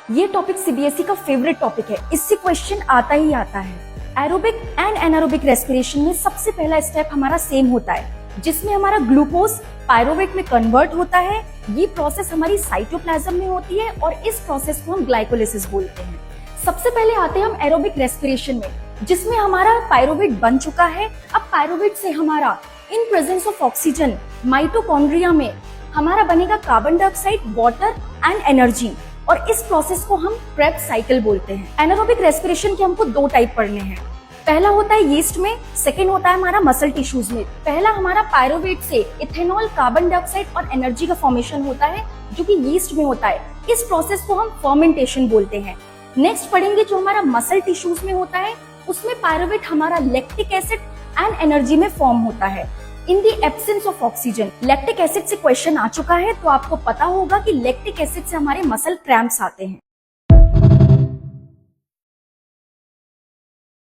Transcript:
ये topic CBSE का favourite topic है, इससे क्वेश्चन आता ही आता है। एरोबिक एंड एनारोबिक रेस्पिरेशन में सबसे पहला स्टेप हमारा सेम होता है, जिसमें हमारा ग्लूकोज पायरुवेट में कन्वर्ट होता है। ये प्रोसेस हमारी साइटोप्लाज्म में होती है और इस प्रोसेस को हम ग्लाइकोलिसिस बोलते हैं। सबसे पहले आते हैं हम एरोबिक रेस्पिरेशन में, जिसमें हमारा पायरुवेट बन चुका है। अब पायरुवेट से हमारा in presence of oxygen mitochondria में हमारा बनेगा carbon dioxide, water and energy, और इस प्रोसेस को हम क्रेब्स साइकिल बोलते हैं। एनारोबिक रेस्पिरेशन के हमको दो टाइप पढ़ने हैं। पहला होता है यीस्ट में, सेकेंड होता है हमारा मसल टिश्यूज में। पहला हमारा पायरुवेट से इथेनॉल, कार्बन डाइऑक्साइड और एनर्जी का फॉर्मेशन होता है, जो कि यीस्ट में होता है। इस प्रोसेस को हम फर्मेंटेशन बोलते हैं। नेक्स्ट पढ़ेंगे जो हमारा मसल टिश्यूज में होता है, उसमें पायरुवेट हमारा लैक्टिक एसिड एंड एनर्जी में फॉर्म होता है in the absence of oxygen. Lactic acid से क्वेश्चन आ चुका है, तो आपको पता होगा कि लैक्टिक एसिड से हमारे मसल क्रैम्प्स आते हैं।